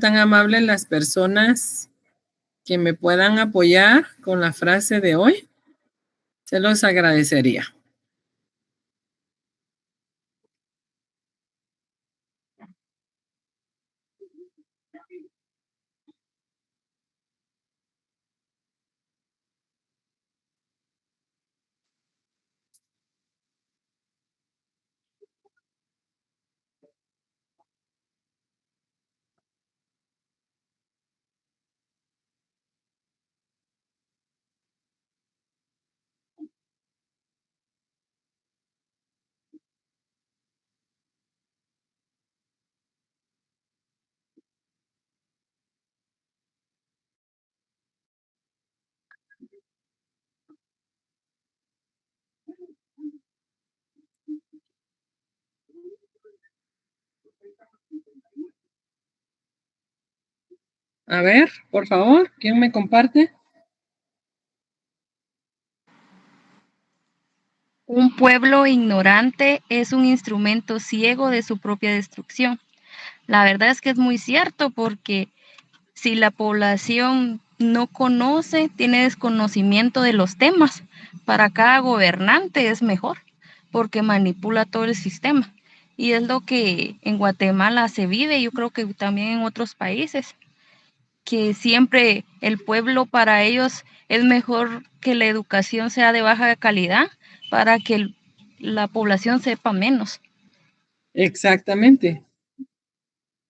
tan amables las personas que me puedan apoyar con la frase de hoy? Se los agradecería. A ver, por favor, ¿quién me comparte? Un pueblo ignorante es un instrumento ciego de su propia destrucción. La verdad es que es muy cierto porque si la población no conoce, tiene desconocimiento de los temas, para cada gobernante es mejor porque manipula todo el sistema. Y es lo que en Guatemala se vive, yo creo que también en otros países, que siempre el pueblo para ellos es mejor que la educación sea de baja calidad para que la población sepa menos. Exactamente.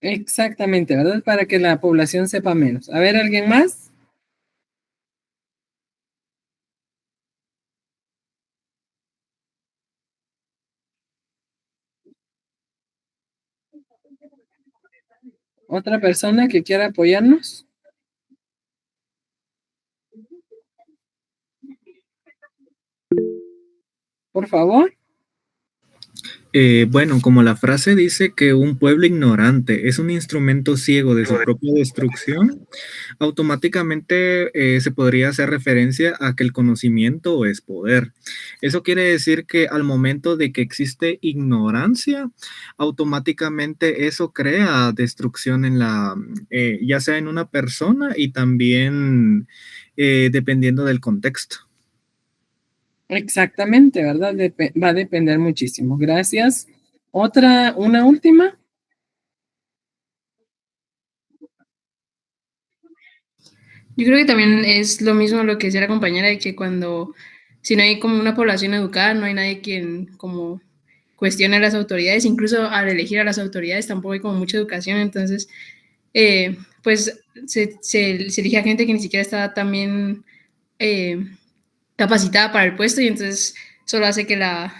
Exactamente, ¿verdad? Para que la población sepa menos. A ver, ¿alguien más? ¿Otra persona que quiera apoyarnos? Por favor. Bueno, como la frase dice que un pueblo ignorante es un instrumento ciego de su propia destrucción, automáticamente se podría hacer referencia a que el conocimiento es poder. Eso quiere decir que al momento de que existe ignorancia, automáticamente eso crea destrucción en ya sea en una persona y también dependiendo del contexto. Exactamente, ¿verdad? Va a depender muchísimo. Gracias. Una última. Yo creo que también es lo mismo lo que decía la compañera, de que si no hay como una población educada, no hay nadie quien como cuestione a las autoridades, incluso al elegir a las autoridades tampoco hay como mucha educación, entonces pues se elige a gente que ni siquiera está también capacitada para el puesto y entonces solo hace que la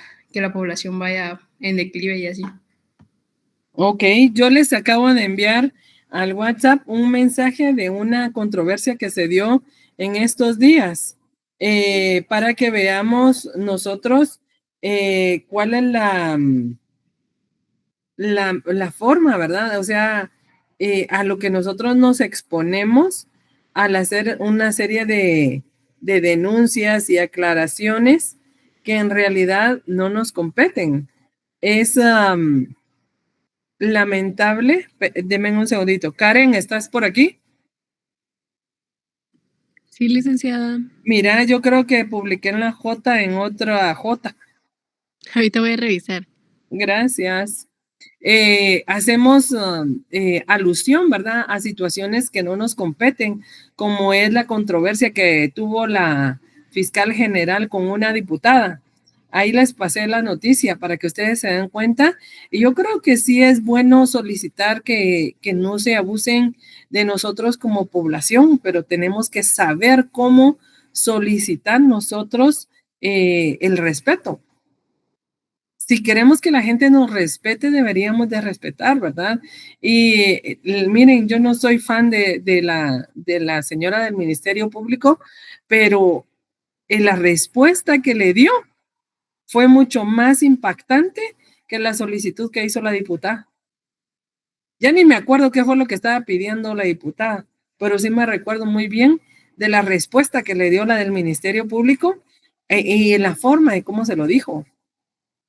población vaya en declive y así. Ok, yo les acabo de enviar al WhatsApp un mensaje de una controversia que se dio en estos días para que veamos nosotros cuál es la forma, ¿verdad? O sea, a lo que nosotros nos exponemos al hacer una serie de denuncias y aclaraciones que en realidad no nos competen. Es lamentable. Deme un segundito. Karen, ¿estás por aquí? Sí, licenciada. Mira, yo creo que publiqué en la J en otra J. Ahorita voy a revisar. Gracias. Hacemos alusión, ¿verdad?, a situaciones que no nos competen, como es la controversia que tuvo la fiscal general con una diputada. Ahí les pasé la noticia para que ustedes se den cuenta. Y yo creo que sí es bueno solicitar que no se abusen de nosotros como población, pero tenemos que saber cómo solicitar nosotros el respeto. Si queremos que la gente nos respete, deberíamos de respetar, ¿verdad? Y miren, yo no soy fan de la señora del Ministerio Público, pero la respuesta que le dio fue mucho más impactante que la solicitud que hizo la diputada. Ya ni me acuerdo qué fue lo que estaba pidiendo la diputada, pero sí me recuerdo muy bien de la respuesta que le dio la del Ministerio Público y la forma de cómo se lo dijo.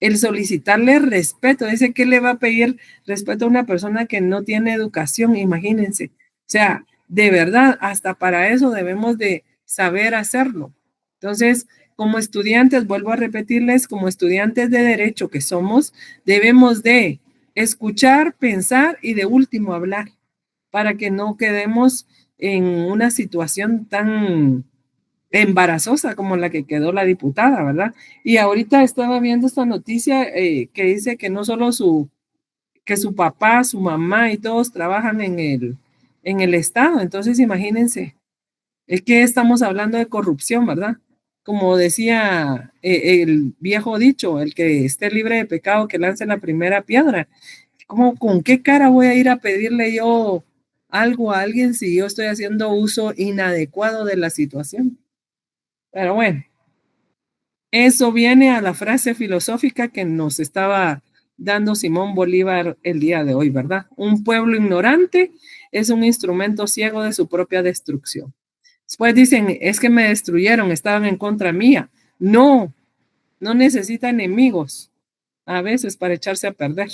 el solicitarle respeto. Dice que le va a pedir respeto a una persona que no tiene educación, imagínense. O sea, de verdad, hasta para eso debemos de saber hacerlo. Entonces, como estudiantes, vuelvo a repetirles, como estudiantes de derecho que somos, debemos de escuchar, pensar y de último hablar, para que no quedemos en una situación tan embarazosa como la que quedó la diputada, ¿verdad? Y ahorita estaba viendo esta noticia que dice que no solo que su papá, su mamá y todos trabajan en el Estado. Entonces, imagínense, es que estamos hablando de corrupción, ¿verdad? Como decía el viejo dicho, el que esté libre de pecado que lance la primera piedra. ¿Cómo, con qué cara voy a ir a pedirle yo algo a alguien si yo estoy haciendo uso inadecuado de la situación? Pero bueno, eso viene a la frase filosófica que nos estaba dando Simón Bolívar el día de hoy, ¿verdad? Un pueblo ignorante es un instrumento ciego de su propia destrucción. Después dicen, es que me destruyeron, estaban en contra mía. No, no necesita enemigos a veces para echarse a perder.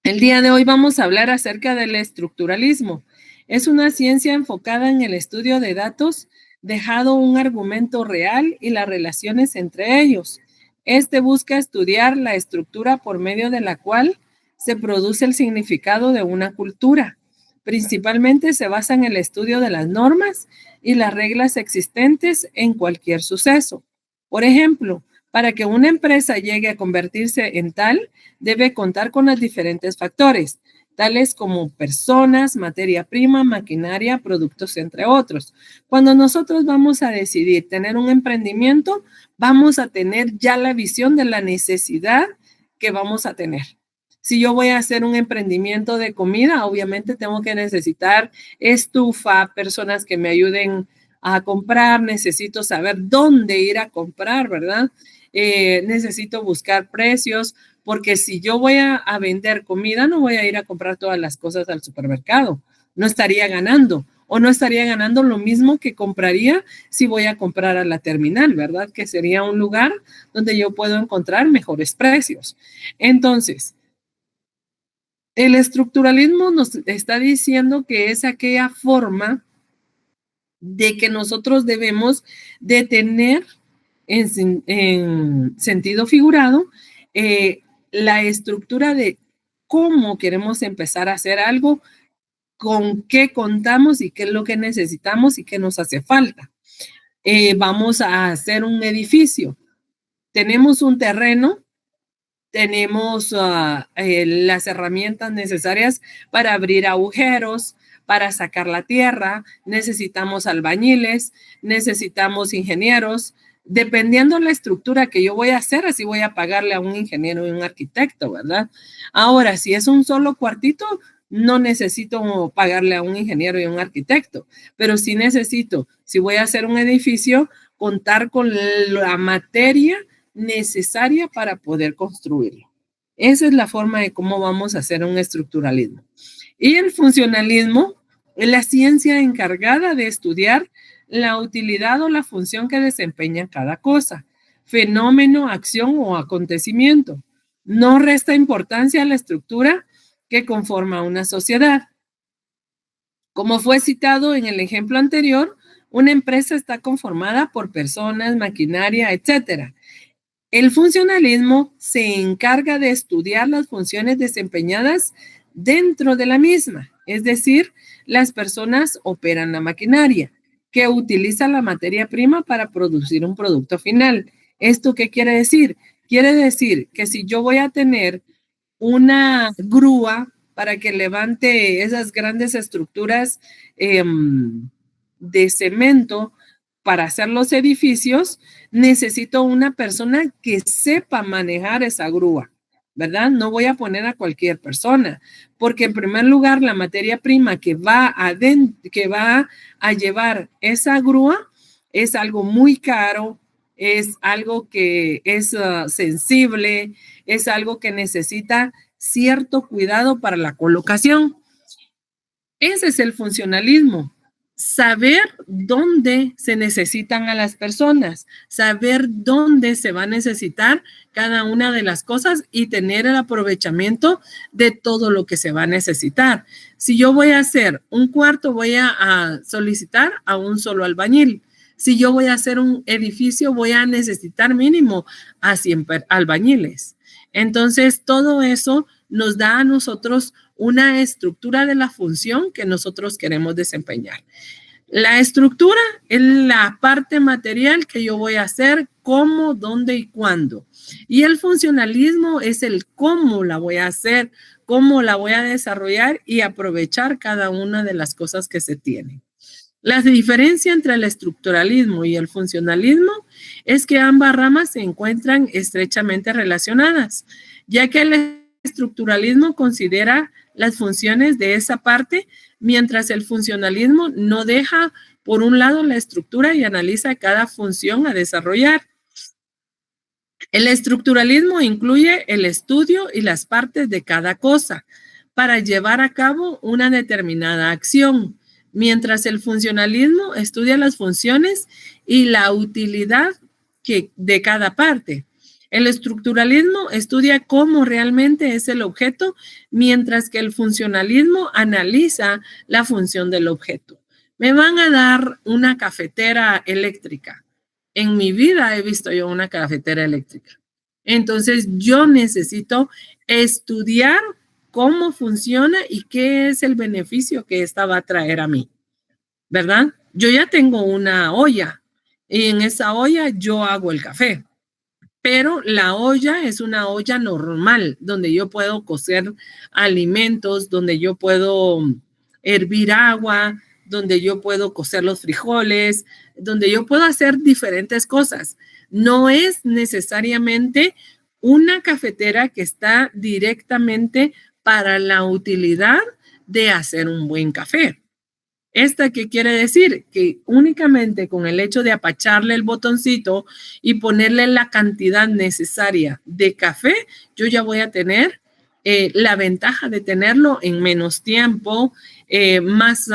El día de hoy vamos a hablar acerca del estructuralismo. Es una ciencia enfocada en el estudio de datos, dejado un argumento real y las relaciones entre ellos. Este busca estudiar la estructura por medio de la cual se produce el significado de una cultura. Principalmente se basa en el estudio de las normas y las reglas existentes en cualquier suceso. Por ejemplo, para que una empresa llegue a convertirse en tal, debe contar con los diferentes factores, tales como personas, materia prima, maquinaria, productos, entre otros. Cuando nosotros vamos a decidir tener un emprendimiento, vamos a tener ya la visión de la necesidad que vamos a tener. Si yo voy a hacer un emprendimiento de comida, obviamente tengo que necesitar estufa, personas que me ayuden a comprar, necesito saber dónde ir a comprar, ¿verdad? Necesito buscar precios, porque si yo voy a vender comida, no voy a ir a comprar todas las cosas al supermercado, no estaría ganando, o no estaría ganando lo mismo que compraría si voy a comprar a la terminal, ¿verdad? Que sería un lugar donde yo puedo encontrar mejores precios. Entonces, el estructuralismo nos está diciendo que es aquella forma de que nosotros debemos de tener en sentido figurado la estructura de cómo queremos empezar a hacer algo, con qué contamos y qué es lo que necesitamos y qué nos hace falta. Vamos a hacer un edificio. Tenemos un terreno, tenemos las herramientas necesarias para abrir agujeros, para sacar la tierra, necesitamos albañiles, necesitamos ingenieros. Dependiendo la estructura que yo voy a hacer, así voy a pagarle a un ingeniero y un arquitecto, ¿verdad? Ahora, si es un solo cuartito, no necesito pagarle a un ingeniero y un arquitecto, pero sí necesito, si voy a hacer un edificio, contar con la materia necesaria para poder construirlo. Esa es la forma de cómo vamos a hacer un estructuralismo. Y el funcionalismo es la ciencia encargada de estudiar la utilidad o la función que desempeña cada cosa, fenómeno, acción o acontecimiento. No resta importancia a la estructura que conforma una sociedad. Como fue citado en el ejemplo anterior, una empresa está conformada por personas, maquinaria, etcétera. El funcionalismo se encarga de estudiar las funciones desempeñadas dentro de la misma, es decir, las personas operan la maquinaria que utiliza la materia prima para producir un producto final. ¿Esto qué quiere decir? Quiere decir que si yo voy a tener una grúa para que levante esas grandes estructuras de cemento para hacer los edificios, necesito una persona que sepa manejar esa grúa, ¿verdad? No voy a poner a cualquier persona, porque en primer lugar la materia prima que va a llevar esa grúa es algo muy caro, es algo que es sensible, es algo que necesita cierto cuidado para la colocación. Ese es el funcionalismo. saber dónde se necesitan a las personas, saber dónde se va a necesitar cada una de las cosas y tener el aprovechamiento de todo lo que se va a necesitar. Si yo voy a hacer un cuarto, voy a solicitar a un solo albañil. Si yo voy a hacer un edificio, voy a necesitar mínimo a 100 albañiles. Entonces, todo eso nos da a nosotros una estructura de la función que nosotros queremos desempeñar. La estructura es la parte material que yo voy a hacer, cómo, dónde y cuándo. Y el funcionalismo es el cómo la voy a hacer, cómo la voy a desarrollar y aprovechar cada una de las cosas que se tienen. La diferencia entre el estructuralismo y el funcionalismo es que ambas ramas se encuentran estrechamente relacionadas, ya que el estructuralismo considera las funciones de esa parte, mientras el funcionalismo no deja por un lado la estructura y analiza cada función a desarrollar. El estructuralismo incluye el estudio y las partes de cada cosa para llevar a cabo una determinada acción, mientras el funcionalismo estudia las funciones y la utilidad de cada parte. El estructuralismo estudia cómo realmente es el objeto, mientras que el funcionalismo analiza la función del objeto. Me van a dar una cafetera eléctrica. En mi vida he visto yo una cafetera eléctrica. Entonces yo necesito estudiar cómo funciona y qué es el beneficio que esta va a traer a mí, ¿verdad? Yo ya tengo una olla y en esa olla yo hago el café. Pero la olla es una olla normal, donde yo puedo cocer alimentos, donde yo puedo hervir agua, donde yo puedo cocer los frijoles, donde yo puedo hacer diferentes cosas. No es necesariamente una cafetera que está directamente para la utilidad de hacer un buen café. ¿Esta qué quiere decir? Que únicamente con el hecho de apacharle el botoncito y ponerle la cantidad necesaria de café, yo ya voy a tener la ventaja de tenerlo en menos tiempo, más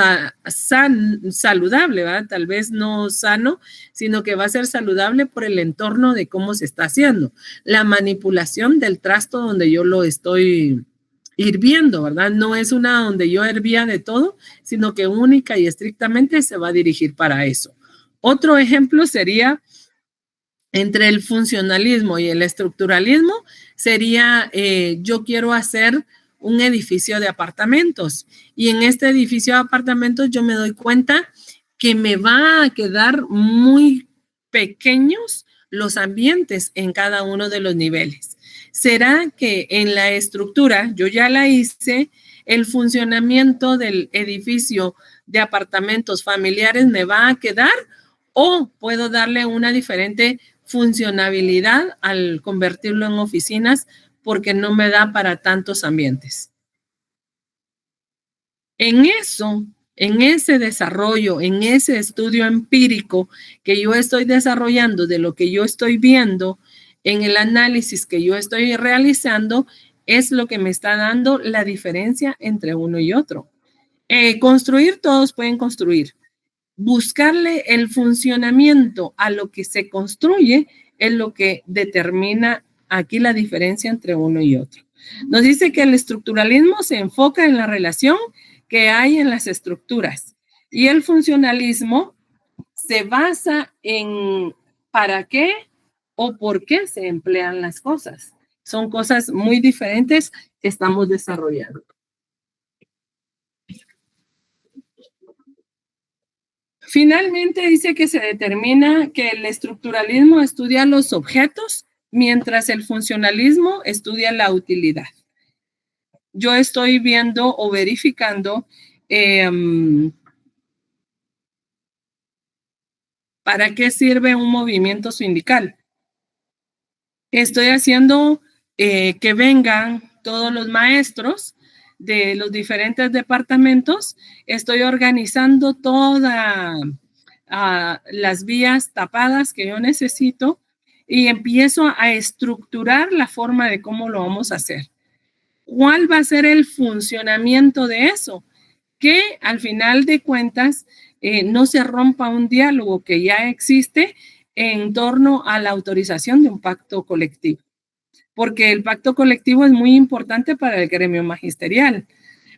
saludable, ¿verdad? Tal vez no sano, sino que va a ser saludable por el entorno de cómo se está haciendo. La manipulación del trasto donde yo lo estoy hirviendo, ¿verdad? No es una donde yo hervía de todo, sino que única y estrictamente se va a dirigir para eso. Otro ejemplo sería entre el funcionalismo y el estructuralismo, sería yo quiero hacer un edificio de apartamentos y en este edificio de apartamentos yo me doy cuenta que me va a quedar muy pequeños los ambientes en cada uno de los niveles. ¿Será que en la estructura, yo ya la hice, el funcionamiento del edificio de apartamentos familiares me va a quedar o puedo darle una diferente funcionabilidad al convertirlo en oficinas porque no me da para tantos ambientes? En eso, en ese desarrollo, en ese estudio empírico que yo estoy desarrollando de lo que yo estoy viendo, en el análisis que yo estoy realizando, es lo que me está dando la diferencia entre uno y otro. Construir, todos pueden construir. Buscarle el funcionamiento a lo que se construye es lo que determina aquí la diferencia entre uno y otro. Nos dice que el estructuralismo se enfoca en la relación que hay en las estructuras y el funcionalismo se basa en para qué o por qué se emplean las cosas. Son cosas muy diferentes que estamos desarrollando. Finalmente dice que se determina que el estructuralismo estudia los objetos, mientras el funcionalismo estudia la utilidad. Yo estoy viendo o verificando para qué sirve un movimiento sindical. Estoy haciendo que vengan todos los maestros de los diferentes departamentos. Estoy organizando todas las vías tapadas que yo necesito y empiezo a estructurar la forma de cómo lo vamos a hacer. ¿Cuál va a ser el funcionamiento de eso? que al final de cuentas no se rompa un diálogo que ya existe en torno a la autorización de un pacto colectivo, porque el pacto colectivo es muy importante para el gremio magisterial,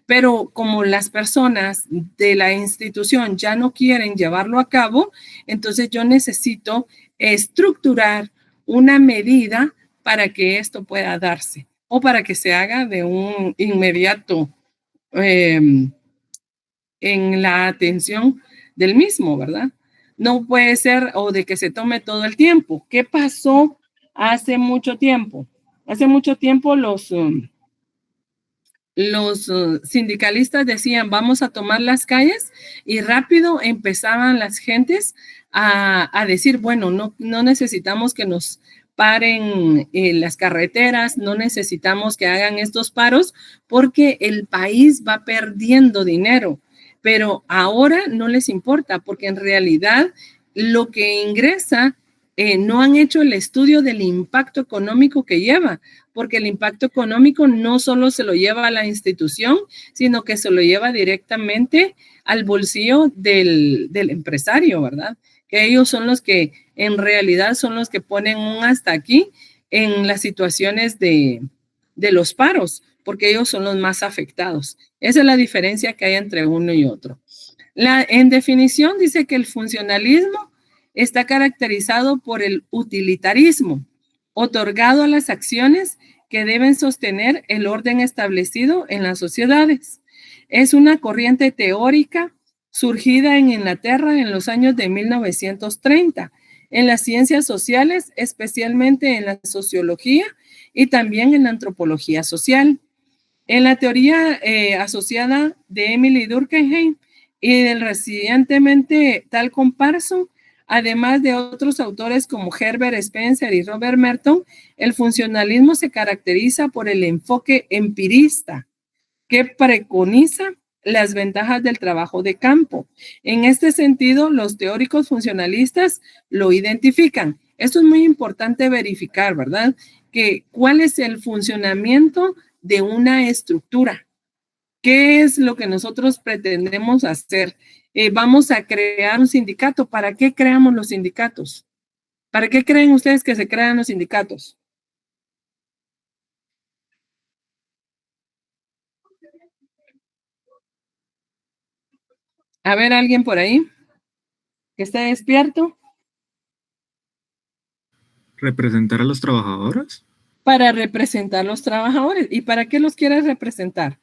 pero como las personas de la institución ya no quieren llevarlo a cabo, entonces yo necesito estructurar una medida para que esto pueda darse o para que se haga de un inmediato en la atención del mismo, ¿verdad? No puede ser o de que se tome todo el tiempo. ¿Qué pasó hace mucho tiempo? Hace mucho tiempo los sindicalistas decían, vamos a tomar las calles y rápido empezaban las gentes a decir, bueno, no necesitamos que nos paren las carreteras, no necesitamos que hagan estos paros porque el país va perdiendo dinero, pero ahora no les importa porque en realidad lo que ingresa no han hecho el estudio del impacto económico que lleva, porque el impacto económico no solo se lo lleva a la institución, sino que se lo lleva directamente al bolsillo del empresario, ¿verdad? Que ellos son los que en realidad son los que ponen un hasta aquí en las situaciones de los paros, porque ellos son los más afectados. Esa es la diferencia que hay entre uno y otro. En definición dice que el funcionalismo está caracterizado por el utilitarismo, otorgado a las acciones que deben sostener el orden establecido en las sociedades. Es una corriente teórica surgida en Inglaterra en los años de 1930, en las ciencias sociales, especialmente en la sociología y también en la antropología social. En la teoría asociada de Emily Durkheim y del recientemente Talcott Parsons, además de otros autores como Herbert Spencer y Robert Merton, el funcionalismo se caracteriza por el enfoque empirista que preconiza las ventajas del trabajo de campo. En este sentido, los teóricos funcionalistas lo identifican. Esto es muy importante verificar, ¿verdad? Que cuál es el funcionamiento de una estructura. ¿Qué es lo que nosotros pretendemos hacer? Vamos a crear un sindicato. ¿Para qué creamos los sindicatos? ¿Para qué creen ustedes que se crean los sindicatos? A ver, alguien por ahí que esté despierto. ¿Representar a los trabajadores? Para representar a los trabajadores. ¿Y para qué los quieres representar?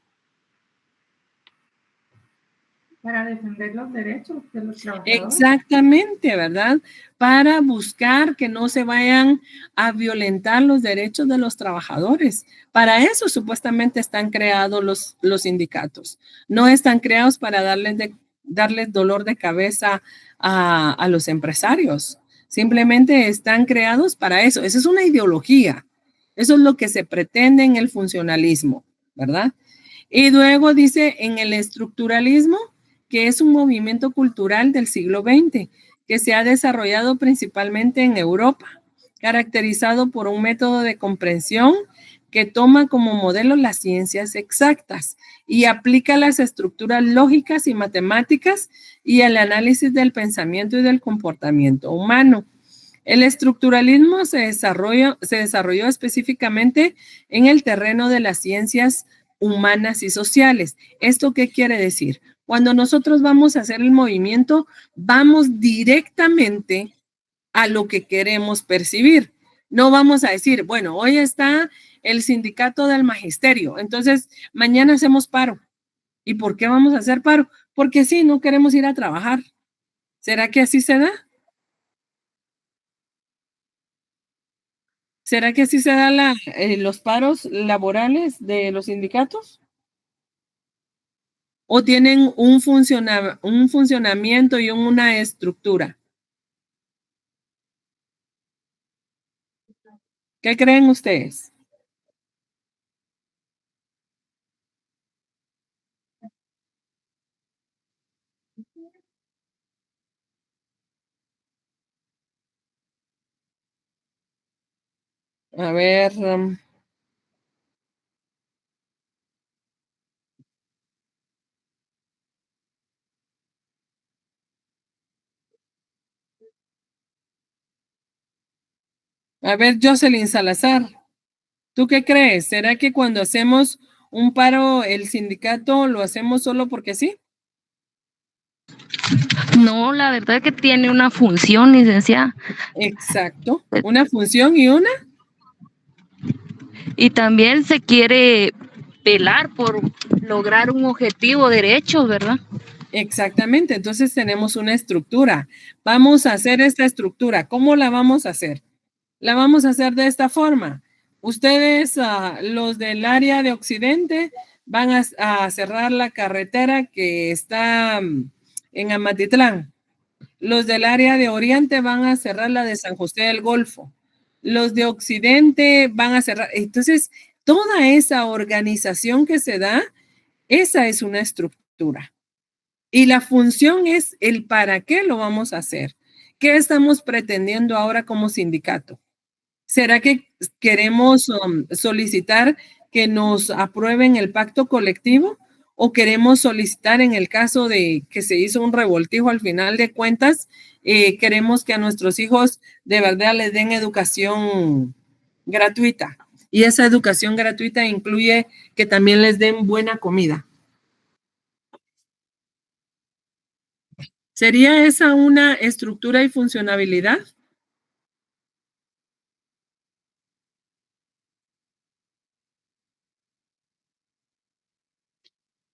Para defender los derechos de los trabajadores. Exactamente, ¿verdad? Para buscar que no se vayan a violentar los derechos de los trabajadores. Para eso supuestamente están creados los sindicatos. No están creados para darles dolor de cabeza a los empresarios. Simplemente están creados para eso. Esa es una ideología. Eso es lo que se pretende en el funcionalismo, ¿verdad? Y luego dice en el estructuralismo, que es un movimiento cultural del siglo XX, que se ha desarrollado principalmente en Europa, caracterizado por un método de comprensión que toma como modelo las ciencias exactas y aplica las estructuras lógicas y matemáticas y el análisis del pensamiento y del comportamiento humano. El estructuralismo se desarrolló específicamente en el terreno de las ciencias humanas y sociales. ¿Esto qué quiere decir? Cuando nosotros vamos a hacer el movimiento, vamos directamente a lo que queremos percibir. No vamos a decir, bueno, hoy está el sindicato del magisterio, entonces mañana hacemos paro. ¿Y por qué vamos a hacer paro? Porque sí, no queremos ir a trabajar. ¿Será que así se da? ¿Será que así se dan los paros laborales de los sindicatos? ¿O tienen un funcionamiento y una estructura? ¿Qué creen ustedes? A ver, A ver, Jocelyn Salazar, ¿tú qué crees? ¿Será que cuando hacemos un paro el sindicato lo hacemos solo porque sí? No, la verdad es que tiene una función, licenciada. Exacto, una función y una. Y también se quiere velar por lograr un objetivo, derechos, ¿verdad? Exactamente, entonces tenemos una estructura. Vamos a hacer esta estructura. ¿Cómo la vamos a hacer? La vamos a hacer de esta forma. Ustedes, los del área de Occidente, van a cerrar la carretera que está en Amatitlán. Los del área de Oriente van a cerrar la de San José del Golfo. Los de Occidente van a cerrar. Entonces, toda esa organización que se da, esa es una estructura. Y la función es el para qué lo vamos a hacer. ¿Qué estamos pretendiendo ahora como sindicato? ¿Será que queremos solicitar que nos aprueben el pacto colectivo o queremos solicitar en el caso de que se hizo un revoltijo al final de cuentas, queremos que a nuestros hijos de verdad les den educación gratuita? Y esa educación gratuita incluye que también les den buena comida. ¿Sería esa una estructura y funcionabilidad?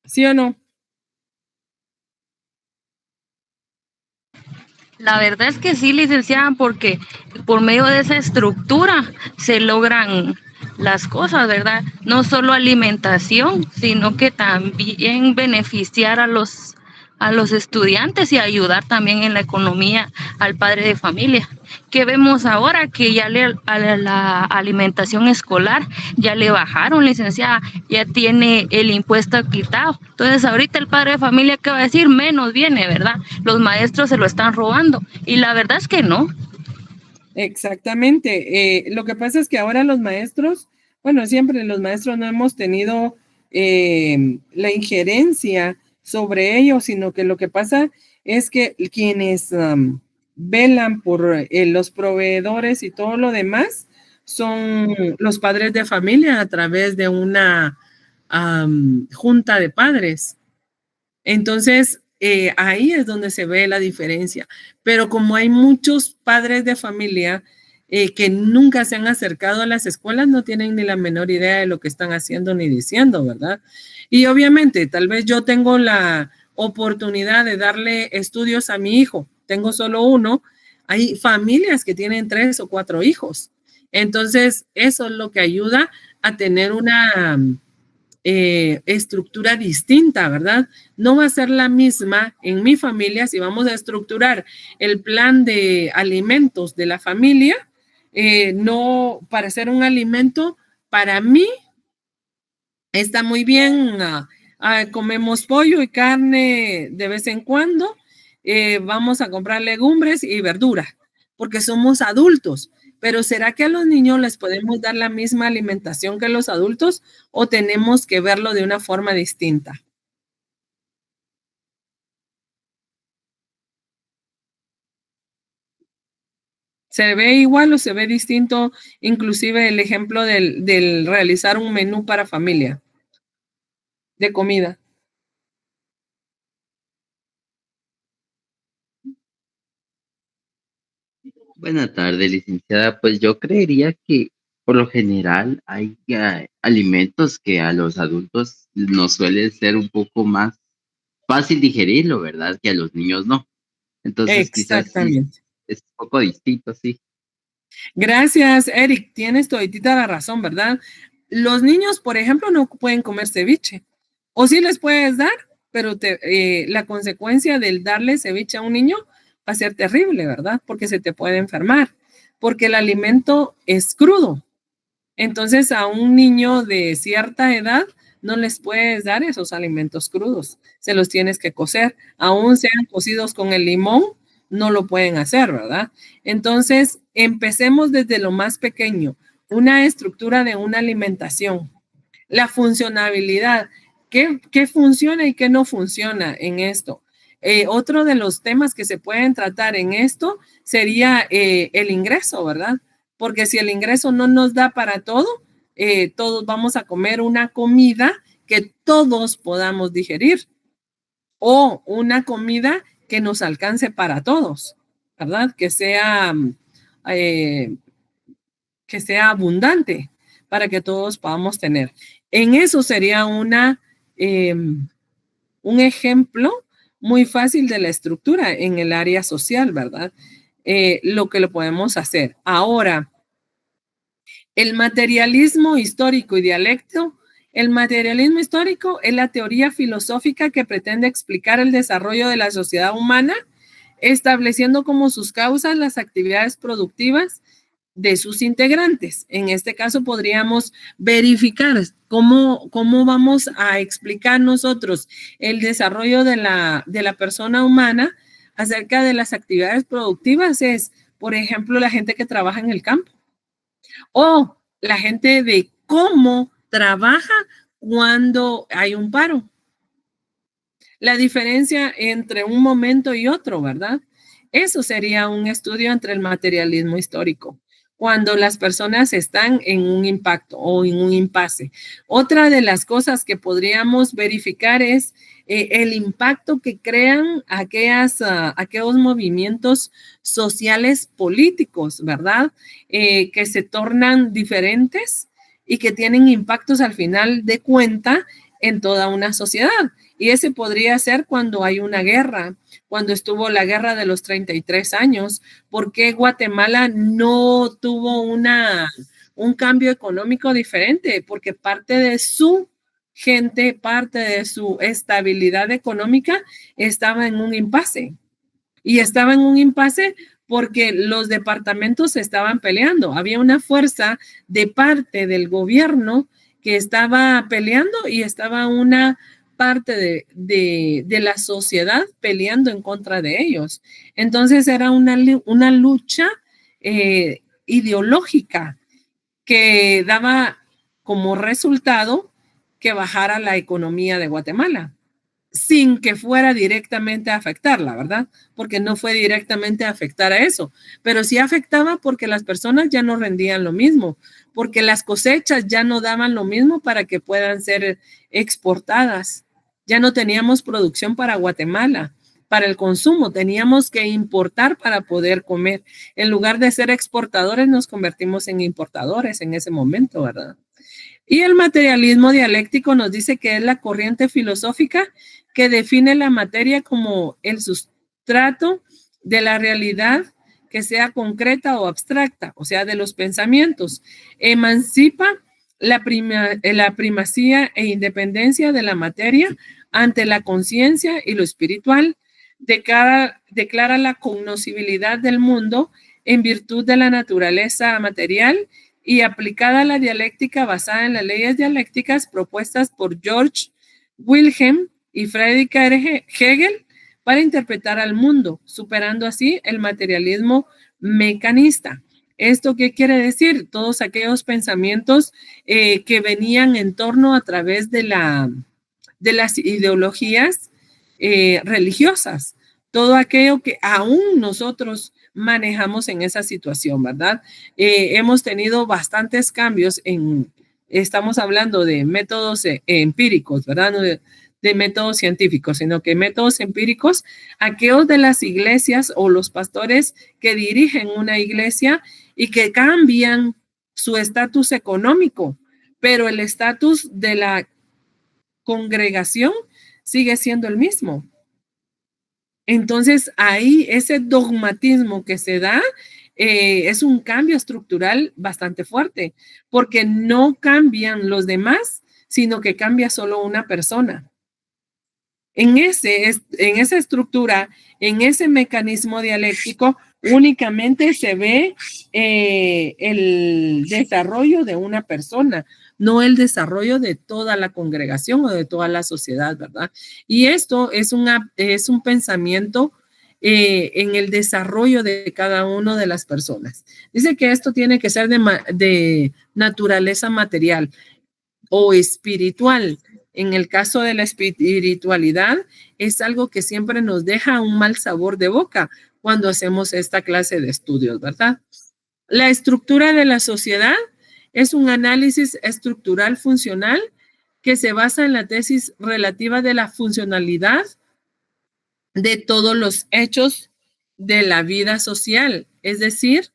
¿Sí o no? La verdad es que sí, licenciada, porque por medio de esa estructura se logran las cosas, ¿verdad? No solo alimentación, sino que también beneficiar a los estudiantes y ayudar también en la economía al padre de familia. Que vemos ahora que ya a la alimentación escolar ya le bajaron, licenciada, ya tiene el impuesto quitado. Entonces ahorita el padre de familia, ¿qué va a decir? Menos viene, ¿verdad? Los maestros se lo están robando. Y la verdad es que no. Exactamente. Lo que pasa es que ahora los maestros, bueno, siempre los maestros no hemos tenido la injerencia sobre ellos, sino que lo que pasa es que quienes velan por los proveedores y todo lo demás son los padres de familia a través de una junta de padres. Entonces, ahí es donde se ve la diferencia. Pero como hay muchos padres de familia que nunca se han acercado a las escuelas, no tienen ni la menor idea de lo que están haciendo ni diciendo, ¿verdad? Y obviamente, tal vez yo tengo la oportunidad de darle estudios a mi hijo, tengo solo uno, hay familias que tienen 3 o 4 hijos. Entonces, eso es lo que ayuda a tener una estructura distinta, ¿verdad? No va a ser la misma en mi familia si vamos a estructurar el plan de alimentos de la familia, no para hacer un alimento para mí está muy bien, comemos pollo y carne de vez en cuando, vamos a comprar legumbres y verduras, porque somos adultos. Pero ¿será que a los niños les podemos dar la misma alimentación que los adultos o tenemos que verlo de una forma distinta? ¿Se ve igual o se ve distinto? Inclusive el ejemplo del realizar un menú para familia de comida. Buenas tardes, licenciada. Pues yo creería que por lo general hay alimentos que a los adultos nos suele ser un poco más fácil digerirlo, ¿verdad? Que a los niños no. Entonces quizás sí Exactamente. es un poco distinto, sí. Gracias, Eric. Tienes toditita la razón, ¿verdad? Los niños, por ejemplo, no pueden comer ceviche. O sí les puedes dar, pero la consecuencia del darle ceviche a un niño va a ser terrible, ¿verdad? Porque se te puede enfermar, porque el alimento es crudo. Entonces, a un niño de cierta edad no les puedes dar esos alimentos crudos. Se los tienes que cocer. Aún sean cocidos con el limón, no lo pueden hacer, ¿verdad? Entonces, empecemos desde lo más pequeño, una estructura de una alimentación, la funcionabilidad, qué funciona y qué no funciona en esto. Otro de los temas que se pueden tratar en esto sería el ingreso, ¿verdad? porque si el ingreso no nos da para todo, todos vamos a comer una comida que todos podamos digerir o una comida que nos alcance para todos, ¿verdad? Que sea abundante para que todos podamos tener. En eso sería un ejemplo muy fácil de la estructura en el área social, ¿verdad? Lo que lo podemos hacer. Ahora, el materialismo histórico y dialecto. El materialismo histórico es la teoría filosófica que pretende explicar el desarrollo de la sociedad humana, estableciendo como sus causas las actividades productivas de sus integrantes. En este caso podríamos verificar cómo vamos a explicar nosotros el desarrollo de la persona humana acerca de las actividades productivas. Es, por ejemplo, la gente que trabaja en el campo o la gente de cómo trabaja cuando hay un paro. La diferencia entre un momento y otro, ¿verdad? Eso sería un estudio entre el materialismo histórico, cuando las personas están en un impacto o en un impasse. Otra de las cosas que podríamos verificar es el impacto que crean aquellos movimientos sociales políticos, ¿verdad? Que se tornan diferentes y que tienen impactos al final de cuenta en toda una sociedad. Y ese podría ser cuando hay una guerra, cuando estuvo la guerra de los 33 años, ¿por qué Guatemala no tuvo un cambio económico diferente? Porque parte de su gente, parte de su estabilidad económica estaba en un impasse. Y estaba en un impasse porque los departamentos se estaban peleando. Había una fuerza de parte del gobierno que estaba peleando y estaba una parte de la sociedad peleando en contra de ellos. Entonces era una lucha ideológica que daba como resultado que bajara la economía de Guatemala, sin que fuera directamente a afectarla, ¿verdad? Porque no fue directamente a afectar a eso, pero sí afectaba porque las personas ya no rendían lo mismo, porque las cosechas ya no daban lo mismo para que puedan ser exportadas. Ya no teníamos producción para Guatemala, para el consumo, teníamos que importar para poder comer. En lugar de ser exportadores, nos convertimos en importadores en ese momento, ¿verdad? Y el materialismo dialéctico nos dice que es la corriente filosófica que define la materia como el sustrato de la realidad que sea concreta o abstracta, o sea, de los pensamientos. Emancipa la primacía e independencia de la materia ante la conciencia y lo espiritual, declara la cognoscibilidad del mundo en virtud de la naturaleza material y aplicada a la dialéctica basada en las leyes dialécticas propuestas por George Wilhelm y Friedrich Hegel para interpretar al mundo, superando así el materialismo mecanista. ¿Esto qué quiere decir? Todos aquellos pensamientos que venían en torno a través de las ideologías religiosas, todo aquello que aún nosotros manejamos en esa situación, ¿verdad? Hemos tenido bastantes cambios estamos hablando de métodos empíricos, ¿verdad? No de métodos científicos, sino que métodos empíricos, aquellos de las iglesias o los pastores que dirigen una iglesia y que cambian su estatus económico, pero el estatus de la congregación sigue siendo el mismo. Entonces, ahí ese dogmatismo que se da es un cambio estructural bastante fuerte, porque no cambian los demás, sino que cambia solo una persona. En esa estructura, en ese mecanismo dialéctico, únicamente se ve el desarrollo de una persona, no el desarrollo de toda la congregación o de toda la sociedad, ¿verdad? Y esto es un pensamiento en el desarrollo de cada una de las personas. Dice que esto tiene que ser de naturaleza material o espiritual. En el caso de la espiritualidad, es algo que siempre nos deja un mal sabor de boca cuando hacemos esta clase de estudios, ¿verdad? La estructura de la sociedad es un análisis estructural funcional que se basa en la tesis relativa de la funcionalidad de todos los hechos de la vida social, es decir,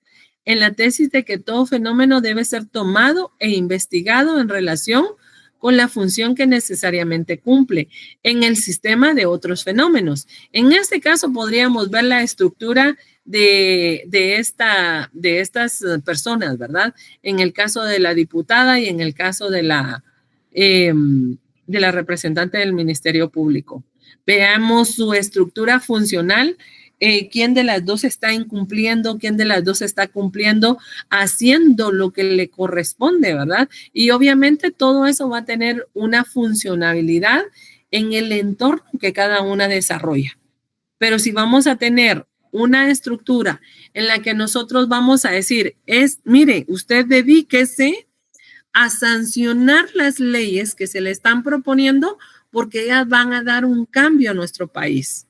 en la tesis de que todo fenómeno debe ser tomado e investigado en relación con la función que necesariamente cumple en el sistema de otros fenómenos. En este caso podríamos ver la estructura de estas personas, ¿verdad? En el caso de la diputada y en el caso de la representante del Ministerio Público. Veamos su estructura funcional, quién de las dos está incumpliendo, quién de las dos está cumpliendo, haciendo lo que le corresponde, ¿verdad? Y obviamente todo eso va a tener una funcionalidad en el entorno que cada una desarrolla. Pero si vamos a tener una estructura en la que nosotros vamos a decir, mire, usted dedíquese a sancionar las leyes que se le están proponiendo porque ellas van a dar un cambio a nuestro país.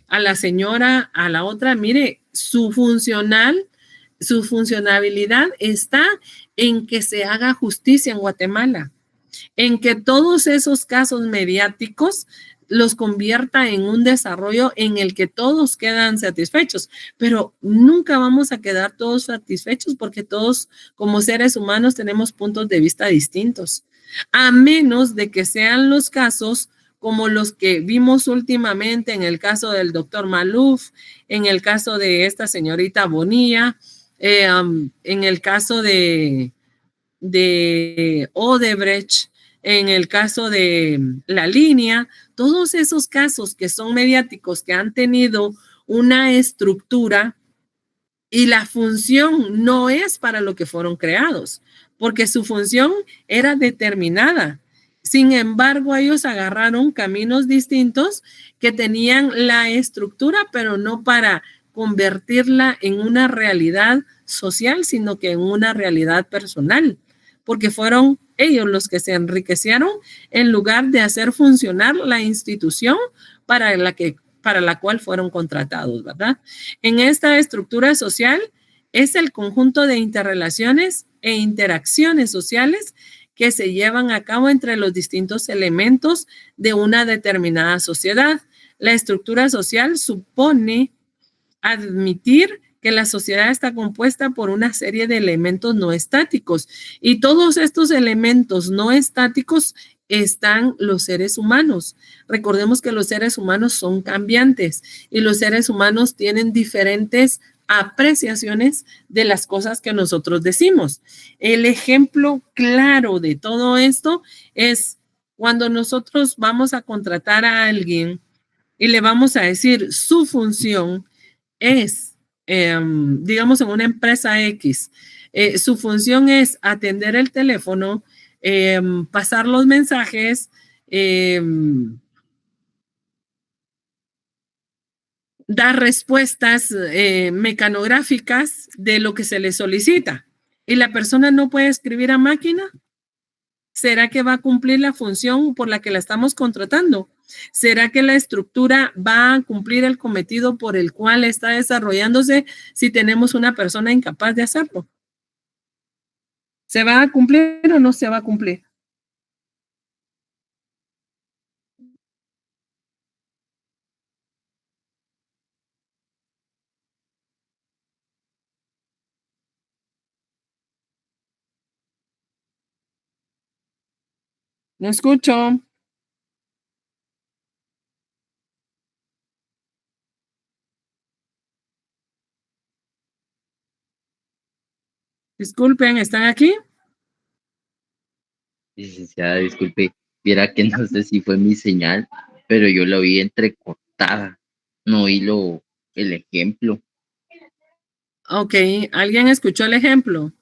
A la señora, a la otra, mire, su funcionabilidad está en que se haga justicia en Guatemala, en que todos esos casos mediáticos los convierta en un desarrollo en el que todos quedan satisfechos, pero nunca vamos a quedar todos satisfechos porque todos como seres humanos tenemos puntos de vista distintos, a menos de que sean los casos como los que vimos últimamente en el caso del doctor Maluf, en el caso de esta señorita Bonilla, en el caso de Odebrecht, en el caso de La Línea, todos esos casos que son mediáticos, que han tenido una estructura y la función no es para lo que fueron creados, porque su función era determinada. Sin embargo, ellos agarraron caminos distintos que tenían la estructura, pero no para convertirla en una realidad social, sino que en una realidad personal, porque fueron ellos los que se enriquecieron en lugar de hacer funcionar la institución para la cual fueron contratados, ¿verdad? En esta estructura social es el conjunto de interrelaciones e interacciones sociales que se llevan a cabo entre los distintos elementos de una determinada sociedad. La estructura social supone admitir que la sociedad está compuesta por una serie de elementos no estáticos y todos estos elementos no estáticos están los seres humanos. Recordemos que los seres humanos son cambiantes y los seres humanos tienen diferentes apreciaciones de las cosas que nosotros decimos. El ejemplo claro de todo esto es cuando nosotros vamos a contratar a alguien y le vamos a decir su función es, digamos, en una empresa X, su función es atender el teléfono, pasar los mensajes, dar respuestas mecanográficas de lo que se le solicita. ¿Y la persona no puede escribir a máquina? ¿Será que va a cumplir la función por la que la estamos contratando? ¿Será que la estructura va a cumplir el cometido por el cual está desarrollándose si tenemos una persona incapaz de hacerlo? ¿Se va a cumplir o no se va a cumplir? No escucho. Disculpen, ¿están aquí? Licenciada, disculpe, viera que no sé si fue mi señal, pero yo la oí entrecortada, no oí el ejemplo. Ok, ¿alguien escuchó el ejemplo?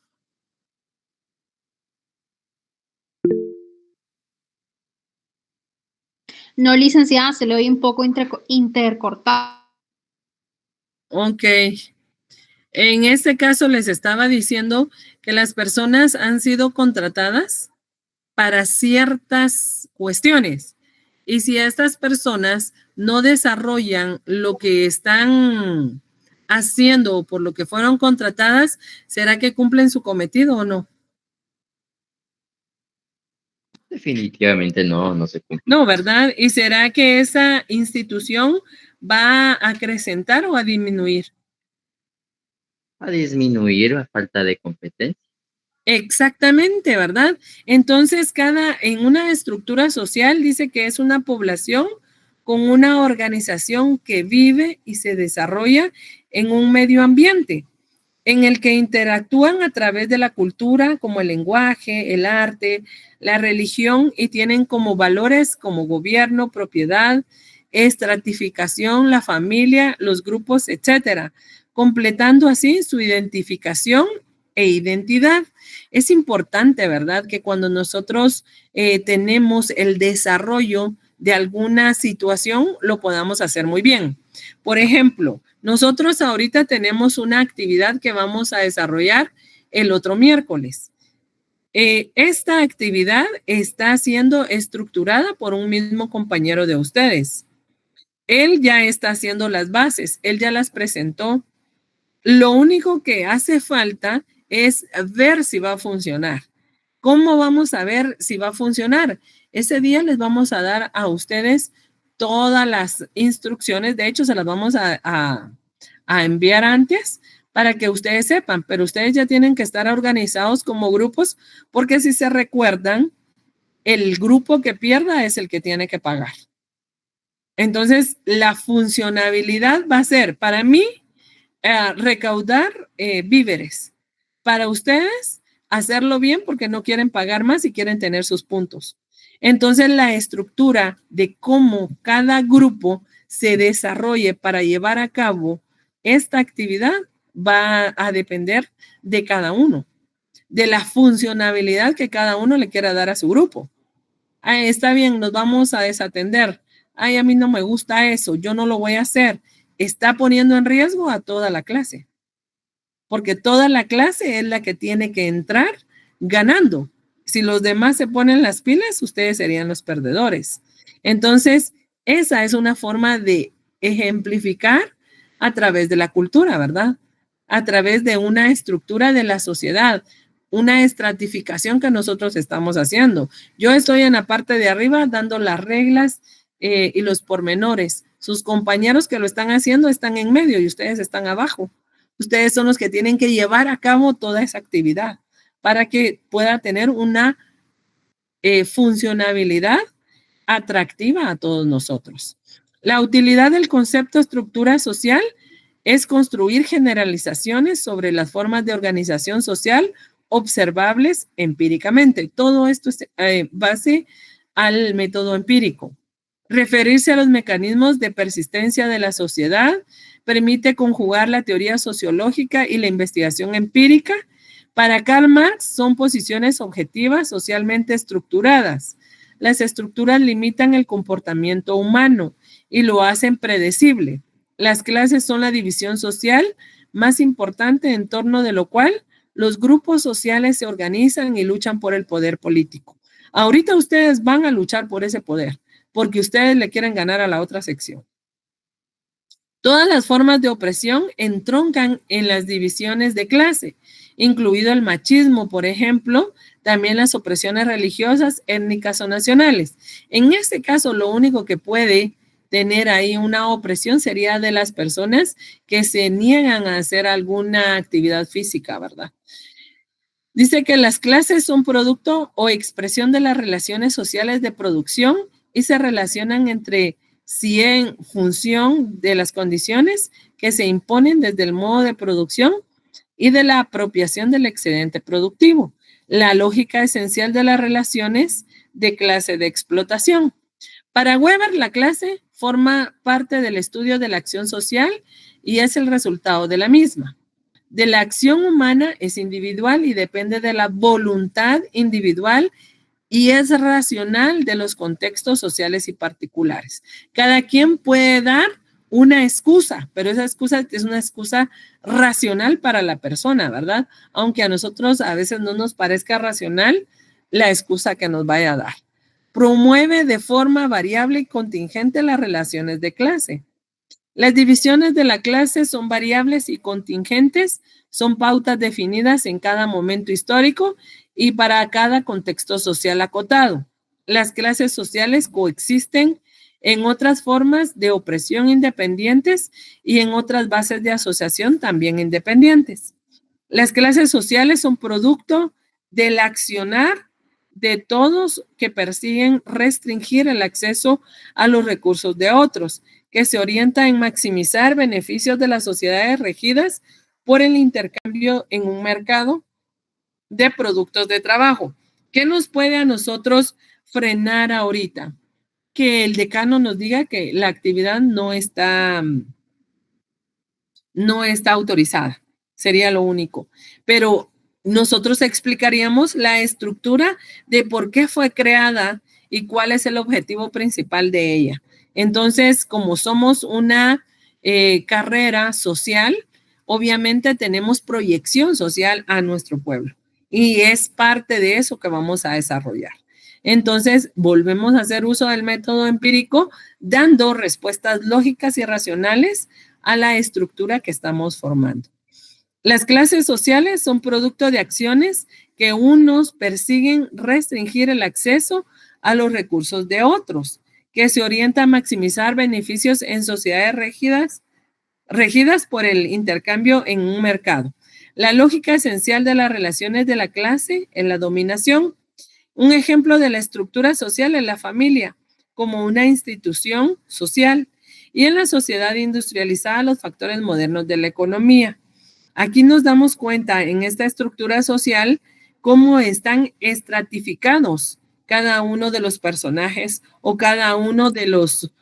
No, licenciada, se le oye un poco intercortado. Ok. En este caso les estaba diciendo que las personas han sido contratadas para ciertas cuestiones. Y si estas personas no desarrollan lo que están haciendo o por lo que fueron contratadas, ¿será que cumplen su cometido o no? Definitivamente no se cumple. No, ¿verdad? ¿Y será que esa institución va a acrecentar o a disminuir? A disminuir la falta de competencia. Exactamente, ¿verdad? Entonces, en una estructura social dice que es una población con una organización que vive y se desarrolla en un medio ambiente en el que interactúan a través de la cultura, como el lenguaje, el arte, la religión, y tienen como valores como gobierno, propiedad, estratificación, la familia, los grupos, etcétera, completando así su identificación e identidad. Es importante, ¿verdad?, que cuando nosotros tenemos el desarrollo de alguna situación, lo podamos hacer muy bien. Por ejemplo, nosotros ahorita tenemos una actividad que vamos a desarrollar el otro miércoles. Esta actividad está siendo estructurada por un mismo compañero de ustedes. Él ya está haciendo las bases, él ya las presentó. Lo único que hace falta es ver si va a funcionar. ¿Cómo vamos a ver si va a funcionar? Ese día les vamos a dar a ustedes todas las instrucciones. De hecho, se las vamos a enviar antes para que ustedes sepan, pero ustedes ya tienen que estar organizados como grupos, porque si se recuerdan, el grupo que pierda es el que tiene que pagar. Entonces, la funcionabilidad va a ser, para mí, recaudar víveres. Para ustedes, hacerlo bien porque no quieren pagar más y quieren tener sus puntos. Entonces, la estructura de cómo cada grupo se desarrolle para llevar a cabo esta actividad va a depender de cada uno, de la funcionabilidad que cada uno le quiera dar a su grupo. Está bien, nos vamos a desatender. Ay, a mí no me gusta eso, yo no lo voy a hacer. Está poniendo en riesgo a toda la clase, porque toda la clase es la que tiene que entrar ganando. Si los demás se ponen las pilas, ustedes serían los perdedores. Entonces, esa es una forma de ejemplificar a través de la cultura, ¿verdad? A través de una estructura de la sociedad, una estratificación que nosotros estamos haciendo. Yo estoy en la parte de arriba dando las reglas y los pormenores. Sus compañeros que lo están haciendo están en medio y ustedes están abajo. Ustedes son los que tienen que llevar a cabo toda esa actividad para que pueda tener una funcionabilidad atractiva a todos nosotros. La utilidad del concepto estructura social es construir generalizaciones sobre las formas de organización social observables empíricamente. Todo esto es base al método empírico. Referirse a los mecanismos de persistencia de la sociedad permite conjugar la teoría sociológica y la investigación empírica. Para Karl Marx son posiciones objetivas socialmente estructuradas. Las estructuras limitan el comportamiento humano y lo hacen predecible. Las clases son la división social más importante en torno de lo cual los grupos sociales se organizan y luchan por el poder político. Ahorita ustedes van a luchar por ese poder, porque ustedes le quieren ganar a la otra sección. Todas las formas de opresión entroncan en las divisiones de clase, incluido el machismo, por ejemplo, también las opresiones religiosas, étnicas o nacionales. En este caso, lo único que puede tener ahí una opresión sería de las personas que se niegan a hacer alguna actividad física, ¿verdad? Dice que las clases son producto o expresión de las relaciones sociales de producción y se relacionan entre sí en función de las condiciones que se imponen desde el modo de producción y de la apropiación del excedente productivo. La lógica esencial de las relaciones de clase de explotación. Para Weber, la clase forma parte del estudio de la acción social y es el resultado de la misma. De la acción humana es individual y depende de la voluntad individual y es racional de los contextos sociales y particulares. Cada quien puede dar una excusa, pero esa excusa es una excusa racional para la persona, ¿verdad? Aunque a nosotros a veces no nos parezca racional la excusa que nos vaya a dar. Promueve de forma variable y contingente las relaciones de clase. Las divisiones de la clase son variables y contingentes, son pautas definidas en cada momento histórico y para cada contexto social acotado. Las clases sociales coexisten en otras formas de opresión independientes y en otras bases de asociación también independientes. Las clases sociales son producto del accionar de todos que persiguen restringir el acceso a los recursos de otros, que se orienta en maximizar beneficios de las sociedades regidas por el intercambio en un mercado de productos de trabajo. ¿Qué nos puede a nosotros frenar ahorita? Que el decano nos diga que la actividad no está autorizada. Sería lo único. Pero nosotros explicaríamos la estructura de por qué fue creada y cuál es el objetivo principal de ella. Entonces, como somos una carrera social, obviamente tenemos proyección social a nuestro pueblo y es parte de eso que vamos a desarrollar. Entonces, volvemos a hacer uso del método empírico, dando respuestas lógicas y racionales a la estructura que estamos formando. Las clases sociales son producto de acciones que unos persiguen restringir el acceso a los recursos de otros, que se orienta a maximizar beneficios en sociedades regidas por el intercambio en un mercado. La lógica esencial de las relaciones de la clase en la dominación. Un ejemplo de la estructura social es la familia, como una institución social, y en la sociedad industrializada los factores modernos de la economía. Aquí nos damos cuenta en esta estructura social cómo están estratificados cada uno de los personajes o cada uno de los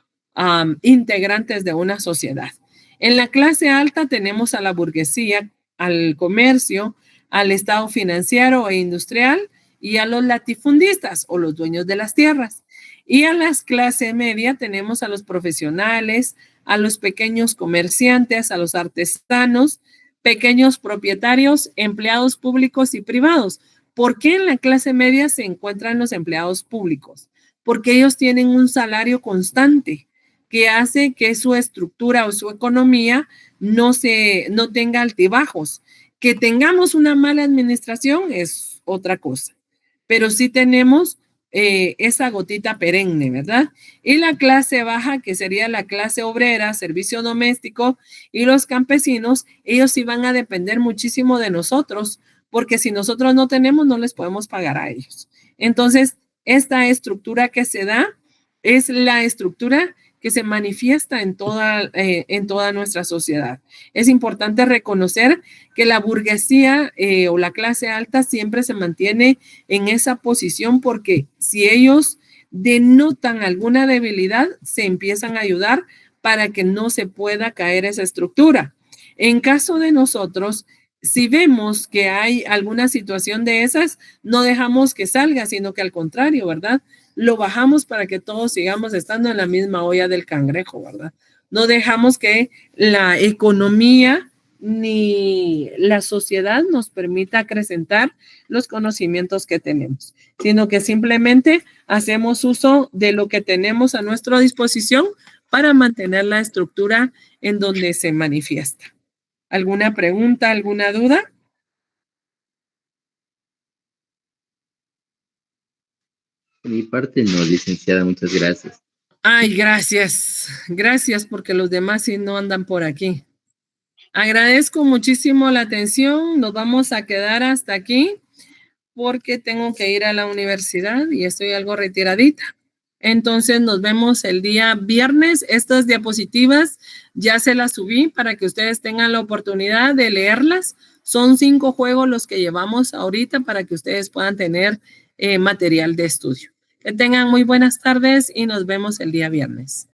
integrantes de una sociedad. En la clase alta tenemos a la burguesía, al comercio, al estado financiero e industrial y a los latifundistas o los dueños de las tierras. Y a la clase media tenemos a los profesionales, a los pequeños comerciantes, a los artesanos, pequeños propietarios, empleados públicos y privados. ¿Por qué en la clase media se encuentran los empleados públicos? Porque ellos tienen un salario constante que hace que su estructura o su economía no tenga altibajos. Que tengamos una mala administración es otra cosa, pero sí tenemos esa gotita perenne, ¿verdad? Y la clase baja, que sería la clase obrera, servicio doméstico, y los campesinos, ellos sí van a depender muchísimo de nosotros, porque si nosotros no tenemos, no les podemos pagar a ellos. Entonces, esta estructura que se da es la estructura que se manifiesta en toda nuestra sociedad. Es importante reconocer que la burguesía o la clase alta siempre se mantiene en esa posición porque si ellos denotan alguna debilidad, se empiezan a ayudar para que no se pueda caer esa estructura. En caso de nosotros, si vemos que hay alguna situación de esas, no dejamos que salga, sino que al contrario, ¿verdad? Lo bajamos para que todos sigamos estando en la misma olla del cangrejo, ¿verdad? No dejamos que la economía ni la sociedad nos permita acrecentar los conocimientos que tenemos, sino que simplemente hacemos uso de lo que tenemos a nuestra disposición para mantener la estructura en donde se manifiesta. ¿Alguna pregunta, alguna duda? Por mi parte no, licenciada, muchas gracias. Ay, gracias. Gracias porque los demás sí no andan por aquí. Agradezco muchísimo la atención. Nos vamos a quedar hasta aquí porque tengo que ir a la universidad y estoy algo retiradita. Entonces nos vemos el día viernes. Estas diapositivas ya se las subí para que ustedes tengan la oportunidad de leerlas. Son 5 juegos los que llevamos ahorita para que ustedes puedan tener material de estudio. Que tengan muy buenas tardes y nos vemos el día viernes.